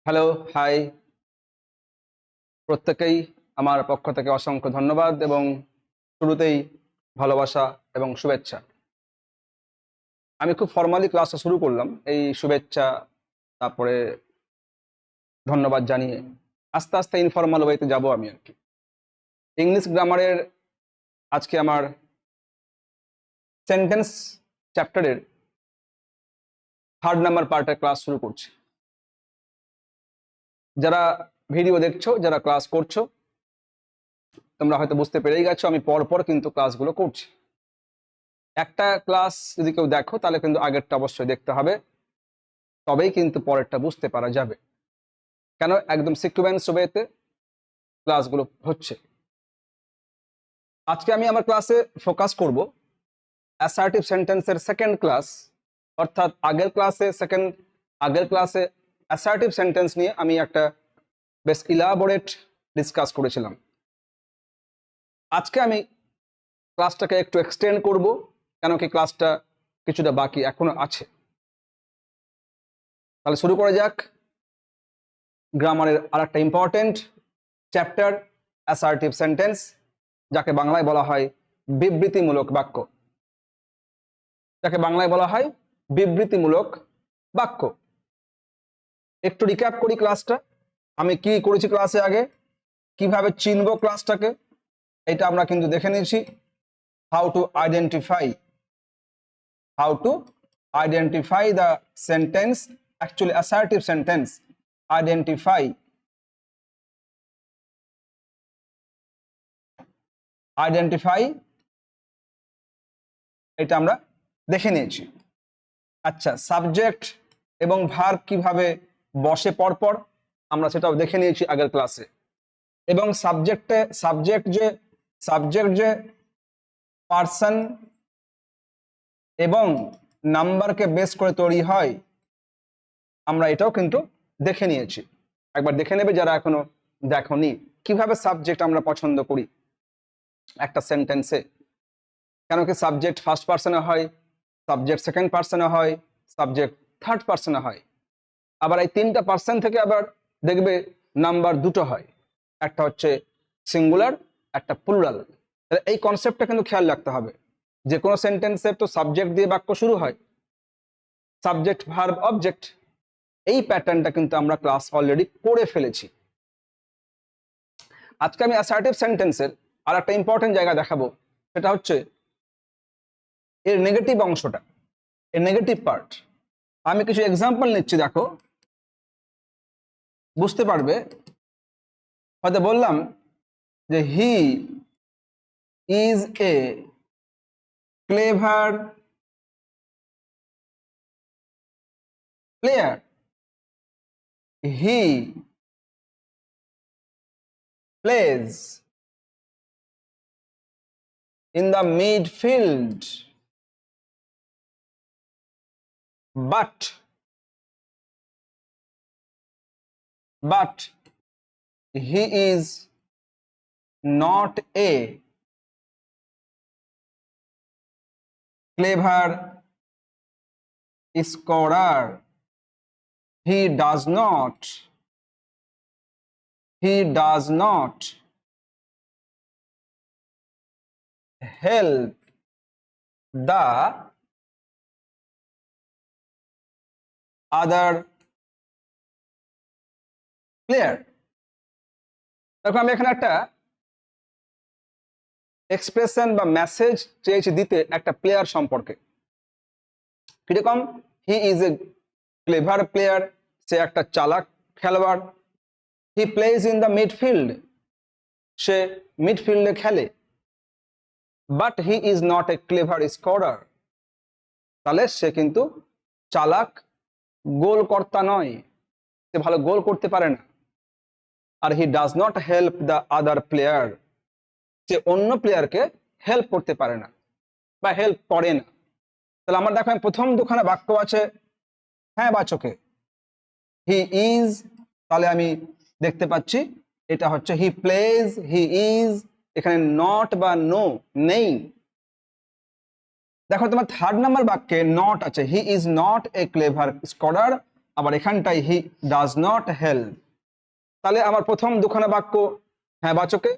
Hello, high. প্রত্যেকেই আমার পক্ষ থেকে অসংখ্য ধন্যবাদ এবং শুরুতেই ভালোবাসা এবং শুভেচ্ছা। আমি খুব ফর্মালি ক্লাসটা শুরু করলাম এই শুভেচ্ছা, তারপরে ধন্যবাদ জানিয়ে আস্তে আস্তে ইনফর্মাল ওয়েতে যাব আমি আর কি। ইংলিশ গ্রামারের আজকে আমার সেন্টেন্স চ্যাপ্টারের 3rd নাম্বার পার্টের ক্লাস শুরু করছি। যারা ভিডিও দেখছো, যারা ক্লাস করছো, তোমরা হয়তো বুঝতে পেরেই গেছো আমি পরপর কিন্তু ক্লাসগুলো করছি। একটা ক্লাস যদি কেউ দেখো তাহলে কিন্তু আগেরটা অবশ্যই দেখতে হবে, তবেই কিন্তু পরেরটা বুঝতে পারা যাবে। কেন? একদম সিকুয়েন্স ওয়েতে ক্লাসগুলো হচ্ছে। আজকে আমি আমার ক্লাসে ফোকাস করব অ্যাসার্টিভ সেন্টেন্সের সেকেন্ড ক্লাস, অর্থাৎ আগের ক্লাসে অ্যাসার্টিভ সেন্টেন্স নিয়ে আমি একটা বেশ ইলাবোরেট ডিসকাস করেছিলাম। আজকে আমি ক্লাসটাকে একটু এক্সটেন্ড করব, কেন কি ক্লাসটা কিছুটা বাকি এখনো আছে। তাহলে শুরু করা যাক গ্রামারের আরেকটা ইম্পর্টেন্ট চ্যাপ্টার, অ্যাসার্টিভ সেন্টেন্স, যাকে বাংলায় বলা হয় বিবৃতিমূলক বাক্য। বিবৃতিমূলক বাক্য। একটু রিক্যাপ করি ক্লাসটা, আমি কি করেছি ক্লাসে আগে, কিভাবে চিনব ক্লাসটাকে, এটা আমরা কিন্তু দেখে নিয়েছি। How to identify the sentence, actually assertive sentence. Identify এটা আমরা দেখে নিয়েছি। আচ্ছা, সাবজেক্ট এবং ভার্ব কিভাবে বসে পরপর আমরা সেটাও দেখে নিয়েছি আগের ক্লাসে। এবং সাবজেক্ট যে পার্সন এবং নাম্বারকে বেস করে তৈরি হয়, আমরা এটাও কিন্তু দেখে নিয়েছি। একবার দেখে নেবে যারা এখনো দেখোনি, কিভাবে সাবজেক্ট আমরা পছন্দ করি একটা সেন্টেন্সে। কেন কি সাবজেক্ট ফার্স্ট পার্সনে হয়, সাবজেক্ট সেকেন্ড পার্সনে হয়, সাবজেক্ট থার্ড পার্সনে হয়, আবার এই 3টা পার্সন থেকে আবার দেখবে নাম্বার দুটো হয়, একটা হচ্ছে সিঙ্গুলার, একটা প্লুরাল। এই কনসেপ্টটা কিন্তু খেয়াল রাখতে হবে। যে কোনো সেন্টেন্সের তো সাবজেক্ট দিয়ে বাক্য শুরু হয়, সাবজেক্ট ভার্ব অবজেক্ট। এই প্যাটার্নটা কিন্তু আমরা ক্লাস অলরেডি করে ফেলেছি। আজকে আমি অ্যাসার্টিভ সেন্টেন্সের আর একটা ইম্পর্টেন্ট জায়গা দেখাবো, সেটা হচ্ছে এর নেগেটিভ অংশটা, এর নেগেটিভ পার্ট। আমি কিছু এক্সাম্পল নিচ্ছি, দেখো বুঝতে পারবে। হয়তো বললাম যে he is a clever player. He plays in the midfield, but he is not a clever scorer. He does not help the other player. দেখো আমি এখানে একটা এক্সপ্রেশন বা মেসেজ চেয়েছি দিতে একটা প্লেয়ার সম্পর্কে। কিরকম? He is a clever player, সে একটা চালাক খেলোয়াড়। He plays in the midfield, সে মিডফিল্ডে খেলে। But he is not a clever scorer, তাহলে সে কিন্তু চালাক গোলকর্তা নয়, সে ভালো গোল করতে পারে না। আর he does not help the other player, সে অন্য প্লেয়ারকে হেল্প করতে পারে না বা হেল্প করে না। তাহলে আমার দেখো প্রথম দুখানা বাক্য আছে হ্যাঁ বাচকে, হি ইজ, তাহলে আমি দেখতে পাচ্ছি এটা হচ্ছে হি প্লেজ, হি ইজ, এখানে নট বা নো নেই। দেখো তোমার 3rd নাম্বার বাক্যে নট আছে, হি is not a clever scholar, আবার এখানটায় হি ডাজ নট হেল্প। তাহলে আমার প্রথম দুখানা বাক্য হ্যাঁ বাচকে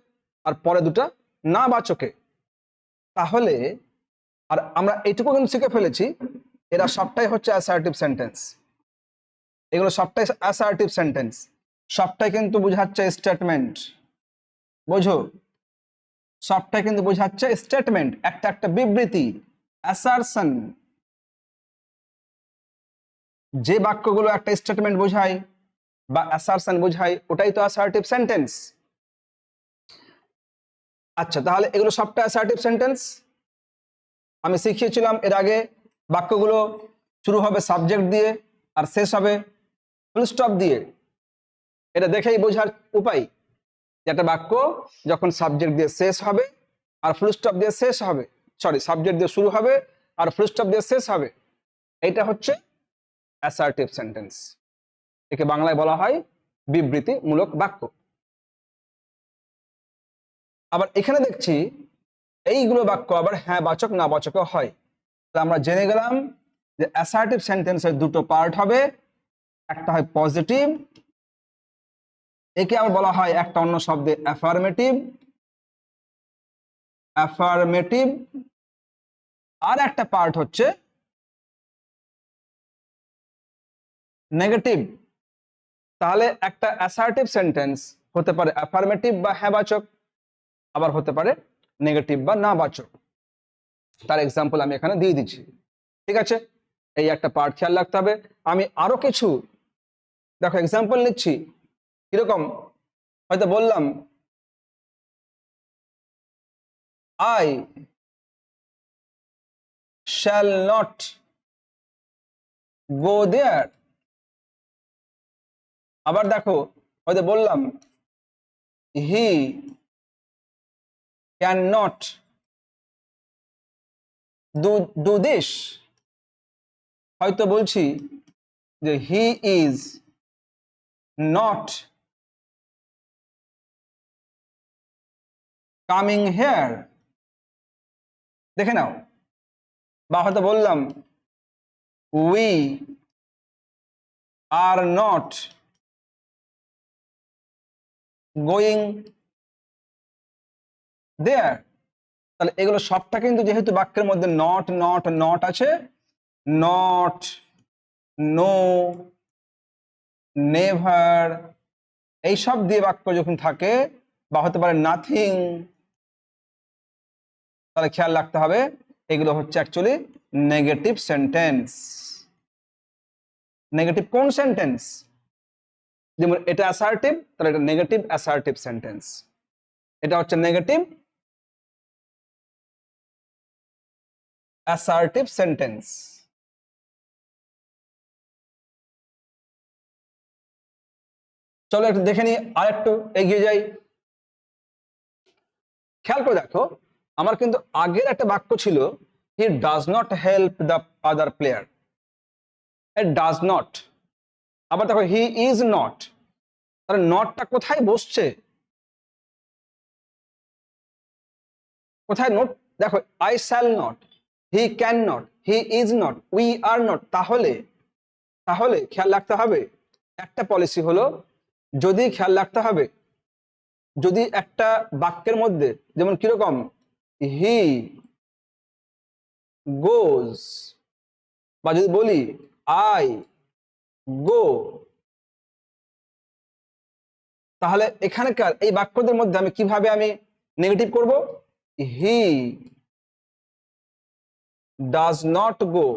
আর পরে দুটা না বাচকে। তাহলে আর আমরা এইটুকু কিন্তু শিখে ফেলেছি এরা সবটাই হচ্ছে অ্যাসার্টিভ সেন্টেন্স, এগুলো সবটাই অ্যাসার্টিভ সেন্টেন্স, সবটাই কিন্তু বোঝাচ্ছে স্টেটমেন্ট। বোঝো, সবটাই কিন্তু বোঝাচ্ছে স্টেটমেন্ট, একটা একটা বিবৃতি, অ্যাসারশন। যে বাক্যগুলো একটা স্টেটমেন্ট বোঝায় বা অ্যাসারশন বোঝায় ওটাই তো অ্যাসার্টিভ সেন্টেন্স। আচ্ছা, তাহলে এগুলো সবটা অ্যাসার্টিভ সেন্টেন্স। আমি শিখিয়েছিলাম এর আগে বাক্যগুলো শুরু হবে সাবজেক্ট দিয়ে আর শেষ হবে ফুল স্টপ দিয়ে। এটা দেখেই বোঝার উপায় যে একটা বাক্য যখন সাবজেক্ট দিয়ে শেষ হবে আর ফুল স্টপ দিয়ে শেষ হবে, সরি সাবজেক্ট দিয়ে শুরু হবে আর ফুল স্টপ দিয়ে শেষ হবে, এইটা হচ্ছে অ্যাসার্টিভ সেন্টেন্স। একে বাংলায় বলা হয় বিবৃতিমূলক বাক্য। আবার এখানে দেখছি এইগুলো বাক্য আবার হ্যাঁ বাচক না বাচকও হয়। তাহলে আমরা জেনে গেলাম যে অ্যাসার্টিভ সেন্টেন্সের দুটো পার্ট হবে, একটা হয় পজিটিভ, একে আবার বলা হয় একটা অন্য শব্দে অ্যাফার্মেটিভ, অ্যাফার্মেটিভ। আর একটা পার্ট হচ্ছে নেগেটিভ। তাহলে একটা অ্যাসার্টিভ সেন্টেন্স হতে পারে অ্যাফার্মেটিভ বা হ্যাঁ বাচক, আবার হতে পারে নেগেটিভ বা না বাচক। তার এক্সাম্পল আমি এখানে দিয়ে দিচ্ছি। ঠিক আছে, এই একটা পার্ট খেয়াল রাখতে হবে। আমি আরো কিছু দেখো এক্সাম্পল নিচ্ছি। কিরকম, হয়তো বললাম I shall not go there. আবার দেখো হয়তো বললাম he can not do this. হয়তো বলছি যে he is not coming here. দেখে নাও। বা হয়তো বললাম we are not going there. তাহলে এগুলো সবটা কিন্তু যেহেতু বাক্যের মধ্যে নট নট নট আছে, নট, নো, নেভার, এইসব দিয়ে বাক্য যখন থাকে বা হতে পারে নাথিং, তাহলে খেয়াল রাখতে হবে এগুলো হচ্ছে অ্যাকচুয়ালি নেগেটিভ সেন্টেন্স। নেগেটিভ কোন সেন্টেন্স? যেমন এটা অ্যাসার্টিভ, তাহলে এটা নেগেটিভ অ্যাসার্টিভ সেন্টেন্স। এটা হচ্ছে নেগেটিভ অ্যাসার্টিভ সেন্টেন্স। চলো একটু দেখে নিই, আর একটু এগিয়ে যাই। খেয়াল করে দেখো, আমার কিন্তু আগের একটা বাক্য ছিল হি does not help the other player. Does not. আবার দেখো হি ইজ নট। তাহলে নটটা কোথায় বসছে? কোথায় নোট? দেখো I shall not, he can not, he is not, we are not. তাহলে তাহলে খেয়াল রাখতে হবে একটা পলিসি হলো, যদি খেয়াল রাখতে হবে যদি একটা বাক্যের মধ্যে যেমন কিরকম হি গোজ, বা যদি বলি আই গো, তাহলে এখানকার এই বাক্যদের মধ্যে আমি কিভাবে আমি নেগেটিভ করব? হি ডাজ নট গো।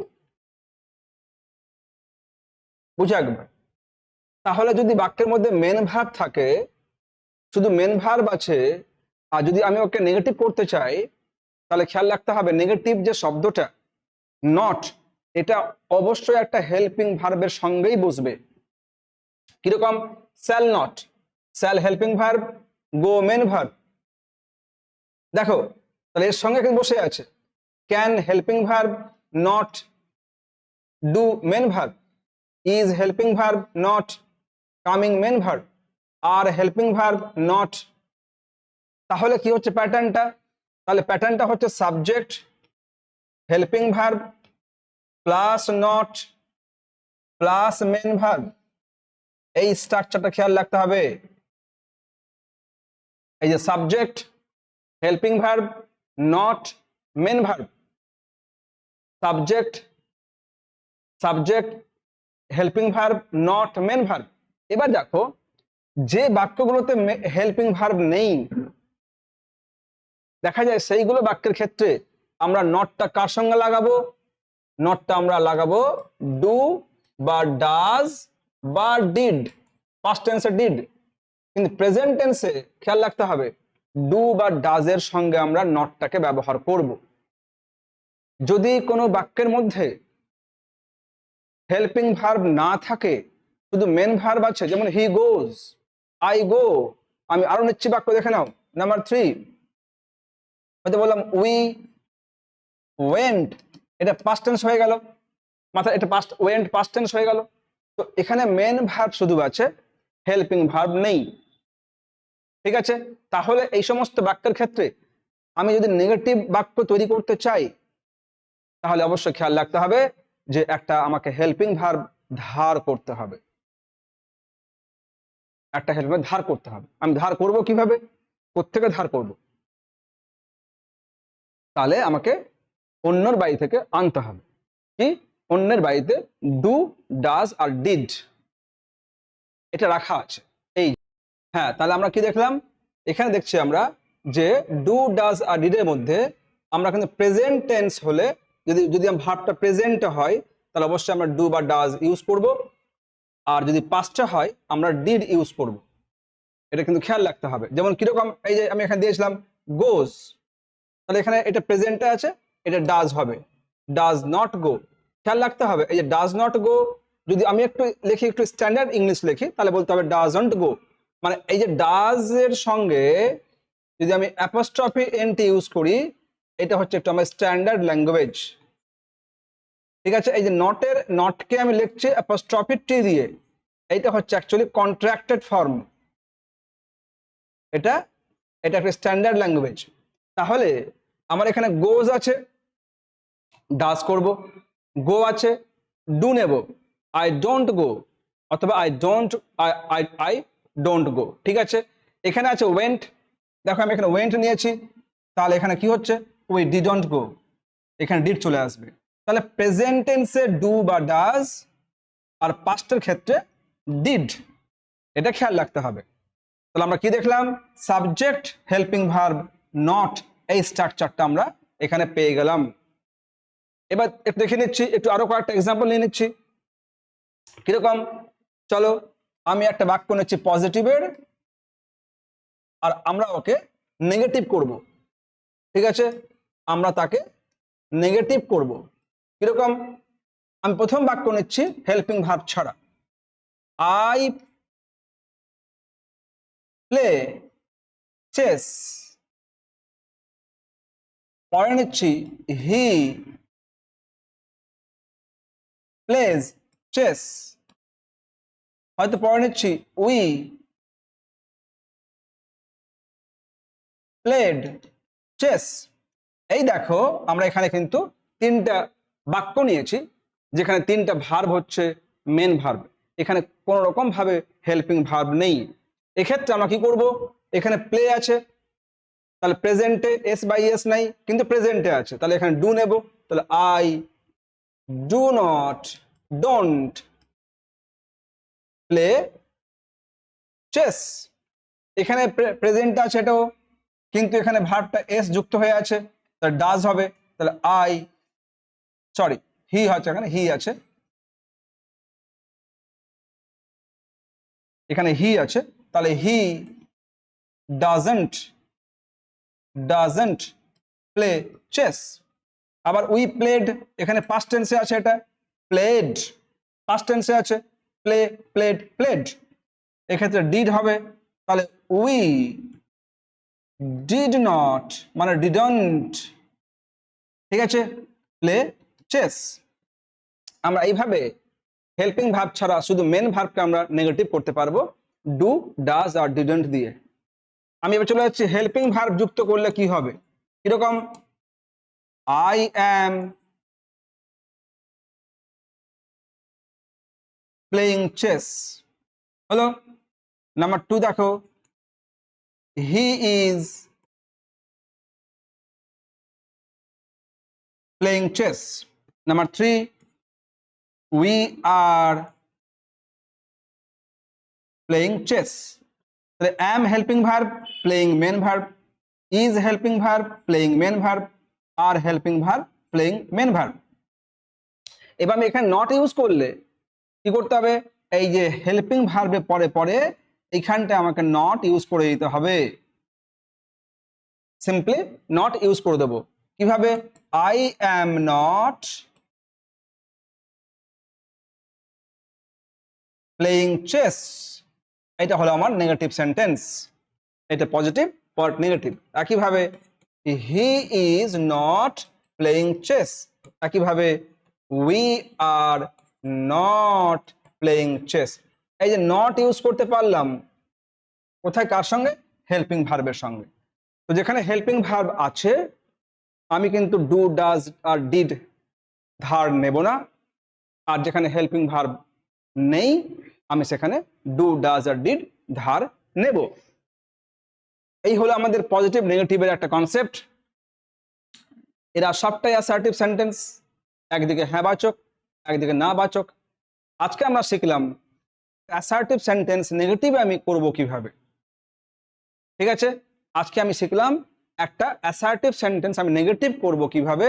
বুঝে একবার। তাহলে যদি বাক্যের মধ্যে মেন ভার্ব থাকে, শুধু মেন ভার্ব আছে, আর যদি আমি ওকে নেগেটিভ করতে চাই, তাহলে খেয়াল রাখতে হবে নেগেটিভ যে শব্দটা নট, এটা অবশ্যই একটা হেল্পিং ভার্বের সঙ্গেই বসবে। কিরকম shall not, shall helping verb, go main verb. দেখো তাহলে এর সঙ্গে কিন্তু বসে আছে। Can helping verb, not do main verb, is helping verb, not coming main verb, are helping verb, not. তাহলে কি হচ্ছে প্যাটার্নটা? তাহলে প্যাটার্নটা হচ্ছে subject helping verb plus not plus main verb, এই স্ট্রাকচারটা খেয়াল রাখতে হবে। এই যে subject, helping verb, not main verb, subject, subject, helping verb, not main verb. এবার দেখো যে বাক্যগুলোতে হেল্পিং ভার্ব নেই, দেখা যায় সেইগুলো বাক্যের ক্ষেত্রে আমরা নটটা কার সঙ্গে লাগাবো? নটটা আমরা লাগাবো ডু বা ডাজ বা ডিড, পাস্ট টেন্সে ডিড। কিন্তু প্রেজেন্ট টেন্সে খেয়াল রাখতে হবে ডু বা ডাজ এর সঙ্গে আমরা নটটাকে ব্যবহার করব। যদি কোনো বাক্যের মধ্যে হেল্পিং ভার্ব না থাকে, শুধু মেন ভার্ব আছে, যেমন হি গোজ, আই গো, আমি আরো নিচ্ছি বাক্য দেখে নাও। নাম্বার 3, হয়তো বললাম উই ওয়েন্ট, এটা পাস্ট টেন্স হয়ে গেল, মাথায় এটা পাস্ট, ওয়েন্ট পাস্ট টেন্স হয়ে গেল। তো এখানে মেন ভার্ব শুধু আছে, হেল্পিং ভার্ব নেই। ঠিক আছে, তাহলে এই সমস্ত বাক্যের ক্ষেত্রে আমি যদি নেগেটিভ বাক্য তৈরি করতে চাই, তাহলে অবশ্যই খেয়াল রাখতে হবে যে একটা আমাকে হেল্পিং ভার্ব ধার করতে হবে, একটা হেল্পিং ভার্ব ধার করতে হবে। আমি ধার করব কিভাবে? কোত্থেকে ধার করব? তাহলে আমাকে অন্যের বাড়ি থেকে আনতে হবে। কি? অন্যের বাড়িতে ডু, ডাজ আর ডিড এটা রাখা আছে। এই হ্যাঁ, তাহলে আমরা কি দেখলাম? এখানে দেখছি আমরা যে ডু, ডাজ আর ডিডের মধ্যে আমরা কিন্তু প্রেজেন্ট টেন্স হলে, যদি ভার্বটা প্রেজেন্টে হয় তাহলে অবশ্যই আমরা ডু বা ডাজ ইউজ করব, আর যদি পাস্টে হয় আমরা ডিড ইউজ করব। এটা কিন্তু খেয়াল রাখতে হবে। যেমন কিরকম, এই যে আমি এখানে দিয়েছিলাম গোজ, তাহলে এখানে এটা প্রেজেন্টে আছে, এটা ডাজ হবে, ডাজ নট গো। খেয়াল রাখতে হবে এই যে ডাজ নট গো, যদি আমি একটু লিখি, একটু স্ট্যান্ডার্ড ইংলিশ লিখি, তাহলে বলতে হবে ডাজন্ট গো। মানে এই যে ডাজ এর সঙ্গে যদি আমি অ্যাপোস্ট্রফি এনটি ইউজ করি, এটা হচ্ছে একটু আমার স্ট্যান্ডার্ড ল্যাঙ্গুয়েজ। ঠিক আছে, এই যে নটকে আমি লিখছি অ্যাপোস্ট্রফি টি দিয়ে, এইটা হচ্ছে অ্যাকচুয়ালি কন্ট্রাক্টেড ফর্ম। এটা একটা স্ট্যান্ডার্ড ল্যাঙ্গুয়েজ। তাহলে আমার এখানে গোজ আছে, ডাজ করব, গো আছে, ডু নেব, আই ডোন্ট গো, অথবা আই ডোন্ট গো। ঠিক আছে, এখানে আছে ওয়েন্ট, দেখো আমি এখানে ওয়েন্ট নিয়েছি, তাহলে এখানে কি হচ্ছে? উই ডিডন্ট গো, এখানে ডিড চলে আসবে। তাহলে প্রেজেন্ট টেন্সে ডু বা ডাজ, আর পাস্টের ক্ষেত্রে ডিড, এটা খেয়াল রাখতে হবে। তাহলে আমরা কি দেখলাম? সাবজেক্ট, হেল্পিং ভার্ব, নট, এই স্ট্রাকচারটা আমরা এখানে পেয়ে গেলাম। এবার একটু দেখে নিচ্ছি, একটু আরো কয়েকটা এক্সাম্পল নিয়ে নিচ্ছি। কিরকম? চলো, আমি একটা বাক্য নিচ্ছি পজিটিভের, আর আমরা ওকে নেগেটিভ করব। ঠিক আছে, আমরা তাকে নেগেটিভ করব। কিরকম? আমি প্রথম বাক্য নিচ্ছি হেল্পিং ভার্ব ছাড়া, আই প্লে চেস। পরে নিচ্ছি হি প্লেজ চেস। হয়তো পরে নিচ্ছি উই প্লেড চেস। এই দেখো আমরা এখানে কিন্তু তিনটা বাক্য নিয়েছি, যেখানে তিনটা ভার্ব হচ্ছে মেন ভার্ব, এখানে কোন রকম ভাবে হেল্পিং ভার্ব নেই। এক্ষেত্রে আমরা কি করব? এখানে প্লে আছে, তাহলে প্রেজেন্টে এস বাই এস নাই, কিন্তু প্রেজেন্টে আছে, তাহলে এখানে ডু নেব, তাহলে I do not don't play chess. এখানে প্রেজেন্ট আছে এটাও, কিন্তু এখানে ভার্বটা এস যুক্ত হয়ে আছে, তাহলে ডাজ হবে, তাহলে হি হচ্ছে, এখানে হি আছে, এখানে হি আছে, তাহলে হি ডাজন্ট প্লে চেস। আবার উই প্লেড, এখানে পাস্ট টেন্সে আছে, এটা প্লেড, পাস্ট টেন্সে আছে, প্লেড। এক্ষেত্রে ডিড হবে, তাহলে উই ডিড নট, মানে ডিডন্ট, ঠিক আছে, প্লে চেস। আমরা এইভাবে হেল্পিং ভার্ব ছাড়া শুধু মেন ভার্বকে আমরা নেগেটিভ করতে পারবো ডু, ডাজ আর ডিডন্ট দিয়ে। আমি এবার চলে যাচ্ছি হেল্পিং ভার্ব যুক্ত করলে কি হবে। কিরকম? আই অ্যাম প্লেইং চেস হলো। নাম্বার 2 দেখো, he is playing chess. Number 3, we are playing chess. তাহলে am helping verb, playing main verb, is helping verb, playing main verb, are helping verb, playing main verb. এবার আমি এখানে not use করলে কি করতে হবে, এই যে হেল্পিং ভার্বে পরে পরে এইখানটা আমাকে নট ইউজ করে দিতে হবে। সিম্পলি নট ইউজ করে দেবো। কিভাবে, I am not playing chess, এটা হলো আমার নেগেটিভ সেন্টেন্স। এটা পজিটিভ বাট নেগেটিভ। একইভাবে he is not playing chess, একইভাবে we are not playing chess. এই যে নট ইউজ করতে পারলাম কোথায়, কার সঙ্গে, হেল্পিং ভার্বের সঙ্গে। তো যেখানে হেল্পিং ভার্ব আছে আমি কিন্তু ডু ডাজ আর ডিড ধার নেব না, আর যেখানে হেল্পিং ভার্ব নেই আমি সেখানে ডু ডাজ আর ডিড ধার নেব। এই হলো আমাদের পজিটিভ নেগেটিভের একটা কনসেপ্ট। এরা সবটাই অ্যাসার্টিভ সেন্টেন্স, একদিকে হ্যাঁ বাচক একদিকে না বাচক। আজকে আমরা শিখলাম অ্যাসার্টিভ সেন্টেন্স নেগেটিভ আমি করব কিভাবে। ঠিক আছে, আজকে আমি শিখলাম একটা অ্যাসার্টিভ সেন্টেন্স আমি নেগেটিভ করব কিভাবে,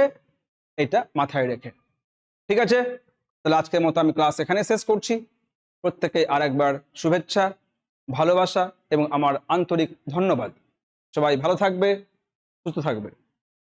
এটা মাথায় রেখে। ঠিক আছে, তাহলে আজকের মতো আমি ক্লাস এখানে শেষ করছি। প্রত্যেকে আরেকবার শুভেচ্ছা, ভালোবাসা এবং আমার আন্তরিক ধন্যবাদ। সবাই ভালো থাকবে, সুস্থ থাকবে।